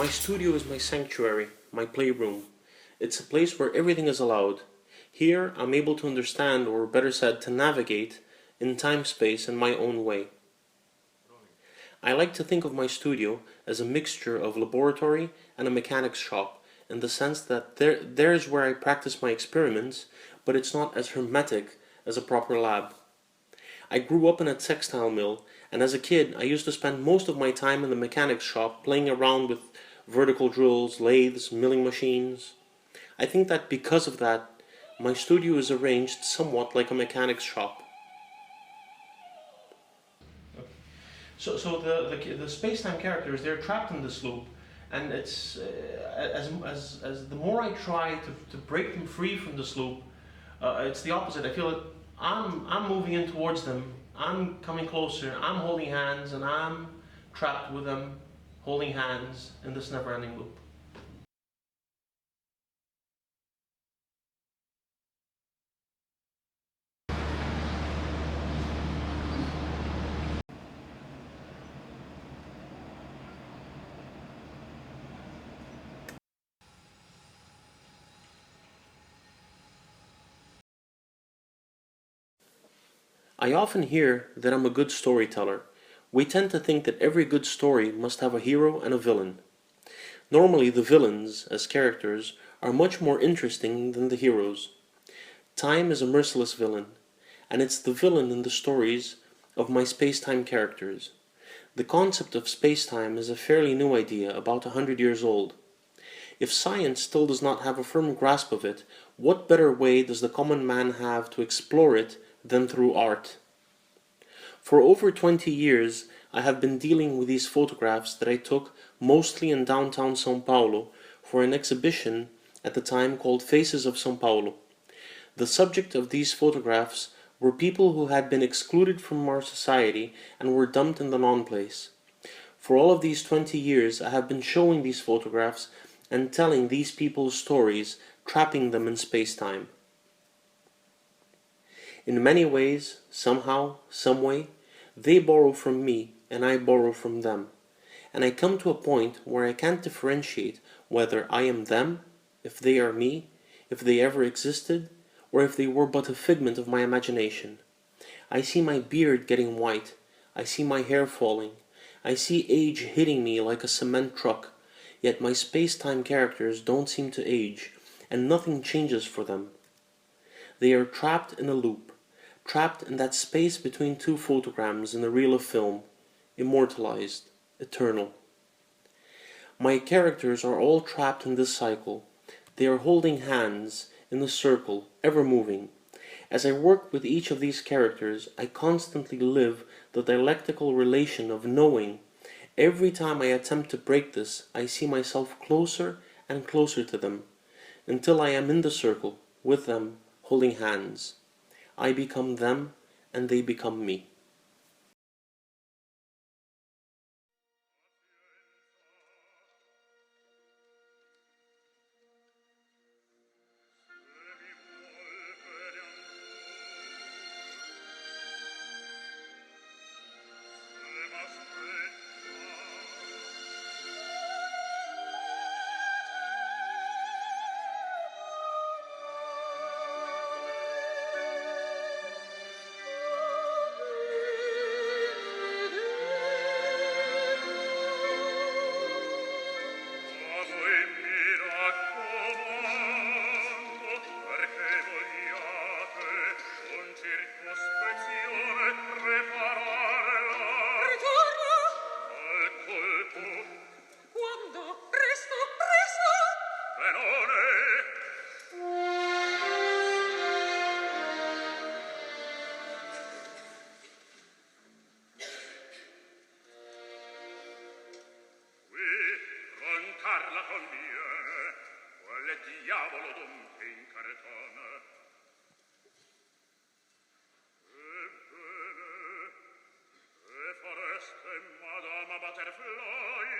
My studio is my sanctuary, my playroom. It's a place where everything is allowed. Here, I'm able to understand, or better said, to navigate in time-space in my own way. I like to think of my studio as a mixture of laboratory and a mechanics shop, in the sense that there's where I practice my experiments, but it's not as hermetic as a proper lab. I grew up in a textile mill, and as a kid I used to spend most of my time in the mechanics shop playing around with vertical drills, lathes, milling machines. I think that because of that, my studio is arranged somewhat like a mechanics shop. So the space-time characters, they're trapped in this loop, and it's as the more I try to break them free from this loop, it's the opposite. I feel that I'm moving in towards them. I'm coming closer. I'm holding hands, and I'm trapped with them, holding hands in this never-ending loop. I often hear that I'm a good storyteller. We tend to think that every good story must have a hero and a villain. Normally, the villains, as characters, are much more interesting than the heroes. Time is a merciless villain, and it's the villain in the stories of my space-time characters. The concept of space-time is a fairly new idea, about 100 years old. If science still does not have a firm grasp of it, what better way does the common man have to explore it than through art? For over 20 years, I have been dealing with these photographs that I took mostly in downtown São Paulo for an exhibition at the time called Faces of São Paulo. The subject of these photographs were people who had been excluded from our society and were dumped in the non-place. For all of these 20 years, I have been showing these photographs and telling these people's stories, trapping them in space-time. In many ways, somehow, someway, they borrow from me and I borrow from them. And I come to a point where I can't differentiate whether I am them, if they are me, if they ever existed, or if they were but a figment of my imagination. I see my beard getting white. I see my hair falling. I see age hitting me like a cement truck. Yet my space-time characters don't seem to age, and nothing changes for them. They are trapped in a loop, trapped in that space between two photograms in a reel of film, immortalized, eternal. My characters are all trapped in this cycle. They are holding hands in a circle, ever moving. As I work with each of these characters, I constantly live the dialectical relation of knowing. Every time I attempt to break this, I see myself closer and closer to them, until I am in the circle, with them, holding hands. I become them, and they become me. Carla conviene, quale diavolo dunque in cartone? Ebbene, e fareste Madama Butterfly?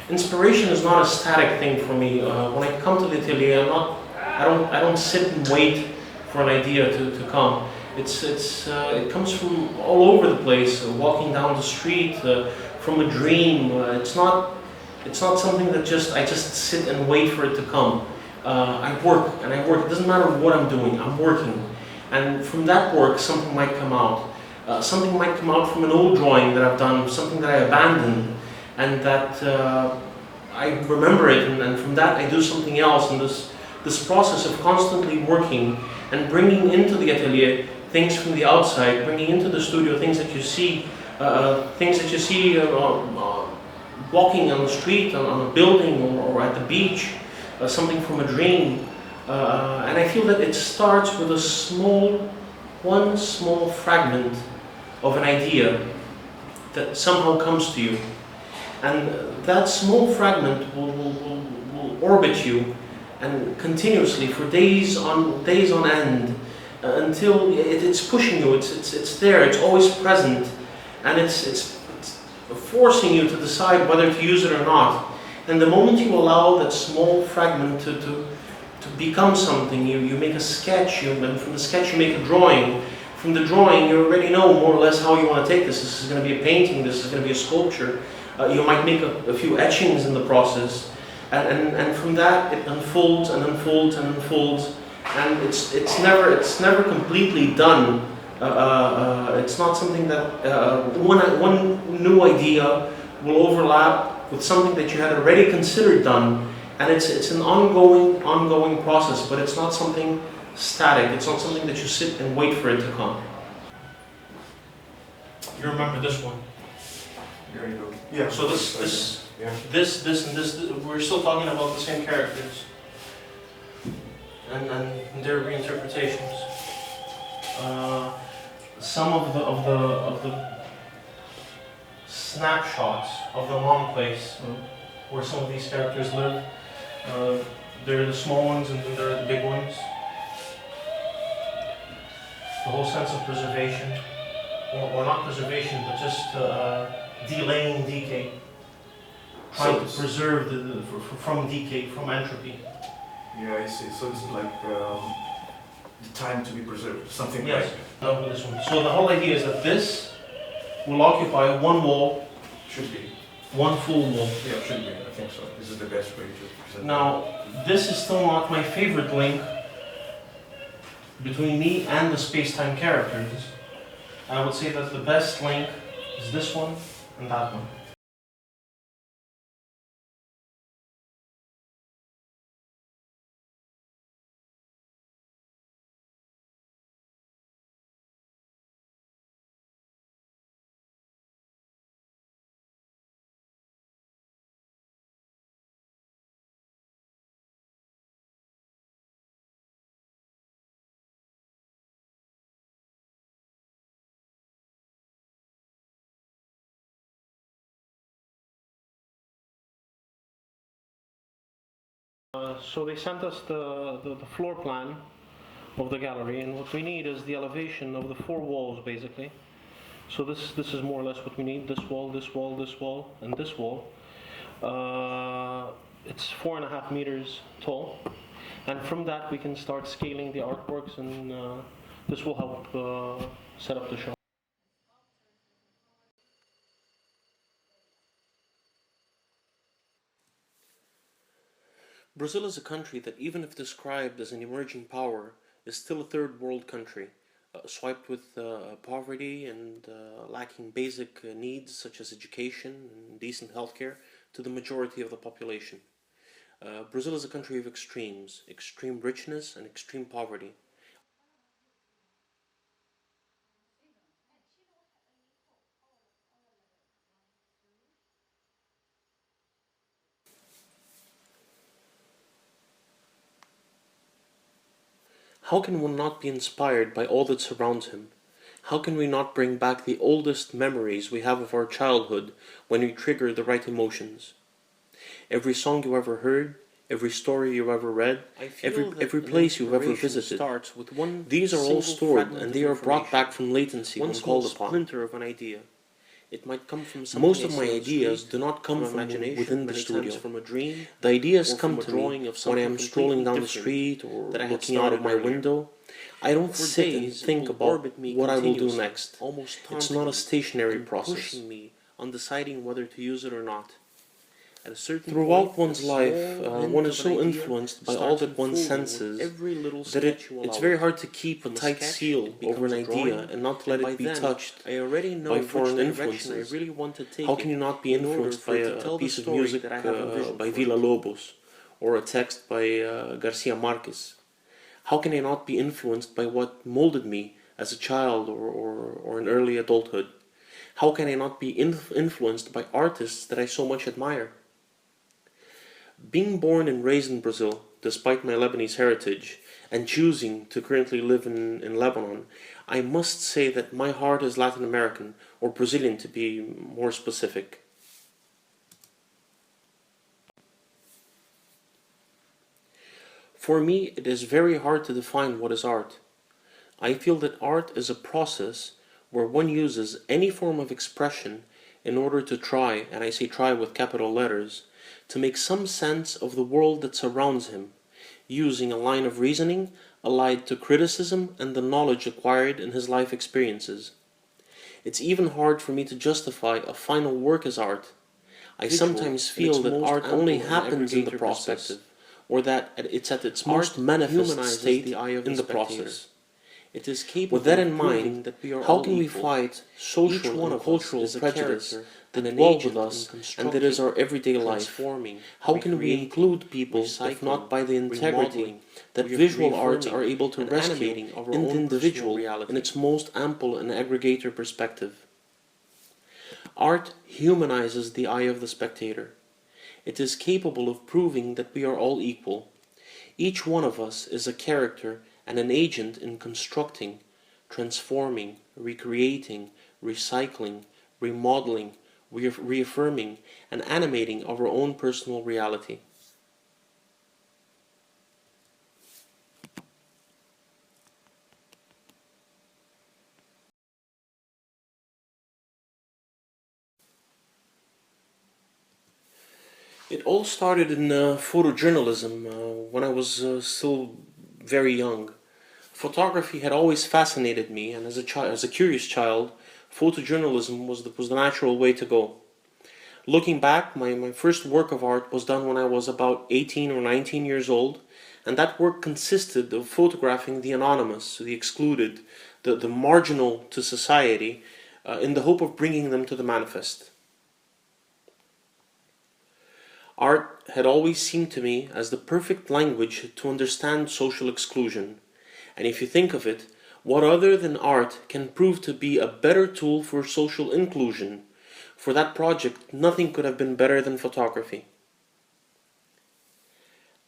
Inspiration is not a static thing for me. When I come to the atelier, I don't sit and wait for an idea to come. It comes from all over the place. Walking down the street, from a dream. It's not It's not something that I just sit and wait for it to come. I work and I work. It doesn't matter what I'm doing. I'm working, and from that work, something might come out. Something might come out from an old drawing that I've done, something that I abandoned, and that I remember it, and from that I do something else. And this process of constantly working and bringing into the atelier things from the outside, bringing into the studio things that you see, walking on the street, on a building, or at the beach, something from a dream. And I feel that it starts with one small fragment of an idea that somehow comes to you. And that small fragment will orbit you and continuously for days on end until it's pushing you, it's there, it's always present, and it's forcing you to decide whether to use it or not. And the moment you allow that small fragment to become something, you make a sketch, and from the sketch you make a drawing. From the drawing you already know more or less how you want to take this. This is going to be a painting, this is going to be a sculpture. You might make a few etchings in the process, and from that it unfolds and unfolds and unfolds, and it's never completely done. It's not something that one new idea will overlap with something that you had already considered done, and it's an ongoing process, but it's not something static. It's not something that you sit and wait for it to come. You remember this one? There you go. Yeah. So this, and this, we're still talking about the same characters and their reinterpretations. Some of the snapshots of the long place where some of these characters live. There are the small ones and then there are the big ones. The whole sense of preservation, or not preservation, but just delaying decay, trying to preserve from decay, from entropy. Yeah, I see. So it's like the time to be preserved, something Yes. like No, this one. So the whole idea is that this will occupy one wall, should be. one full wall. Yeah, should be. I think so. This is the best way to present. Now, this is still not my favorite link between me and the space-time characters. I would say that the best link is this one and that one. So they sent us the floor plan of the gallery, and what we need is the elevation of the four walls, basically. So this is more or less what we need: this wall, this wall, this wall, and this wall. It's 4.5 meters tall, and from that we can start scaling the artworks, and this will help set up the show. Brazil is a country that, even if described as an emerging power, is still a third world country, swiped with poverty and lacking basic needs such as education and decent healthcare to the majority of the population. Brazil is a country of extremes, extreme richness and extreme poverty. How can one not be inspired by all that surrounds him? How can we not bring back the oldest memories we have of our childhood when we trigger the right emotions? Every song you ever heard, every story you ever read, every place you've ever visited, these are all stored and they are brought back from latency when called upon. Splinter of an idea. It might come from most of my ideas do not come from within the studio. From a dream, the ideas come to me when I am strolling down the street or looking out of my window. I don't sit and think about what I will do next. It's not a stationary process. On deciding whether to use it or not. At a certain throughout one's life, one is so influenced by all that one senses that it's very hard to keep a tight seal over an idea and not let it be touched by foreign influences. How can you not be influenced by a piece of music by Villa-Lobos or a text by Garcia Marquez? How can I not be influenced by what molded me as a child or in early adulthood? How can I not be influenced by artists that I so much admire? Being born and raised in Brazil, despite my Lebanese heritage, and choosing to currently live in Lebanon, I must say that my heart is Latin American, or Brazilian to be more specific. For me, it is very hard to define what is art. I feel that art is a process where one uses any form of expression in order to try, and I say try with capital letters, to make some sense of the world that surrounds him, using a line of reasoning allied to criticism and the knowledge acquired in his life experiences. It's even hard for me to justify a final work as art. I sometimes feel that art only happens in the process, or that it's at its most manifest state in the process. With that in mind, how can we fight social and cultural prejudice that dwell with us and that is our everyday life? How can we include people, if not by the integrity that visual arts are able to rescue in the individual in its most ample and aggregator perspective? Art humanizes the eye of the spectator. It is capable of proving that we are all equal. Each one of us is a character and an agent in constructing, transforming, recreating, recycling, remodeling, reaffirming, and animating our own personal reality. It all started in photojournalism when I was still very young. Photography had always fascinated me, and as a curious child, photojournalism was the natural way to go. Looking back, my first work of art was done when I was about 18 or 19 years old, and that work consisted of photographing the anonymous, the excluded, the marginal to society, in the hope of bringing them to the manifest. Art had always seemed to me as the perfect language to understand social exclusion. And if you think of it, what other than art can prove to be a better tool for social inclusion? For that project, nothing could have been better than photography.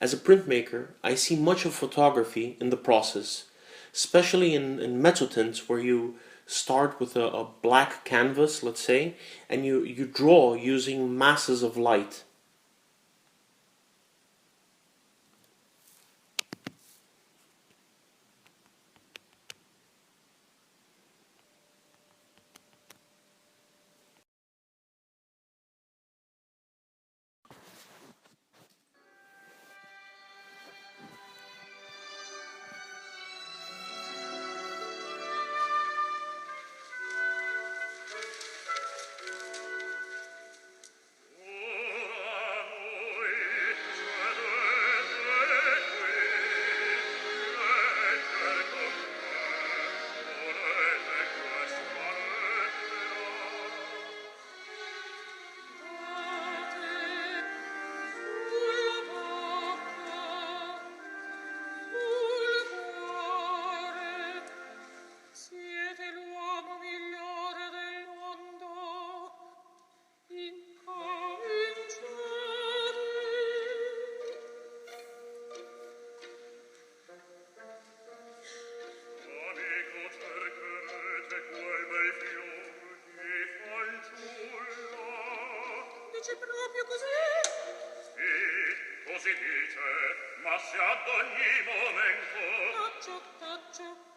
As a printmaker, I see much of photography in the process, especially in mezzotints where you start with a black canvas, let's say, and you draw using masses of light. Dice proprio così? Sì, così dice, ma se ad ogni momento Taccio, taccio,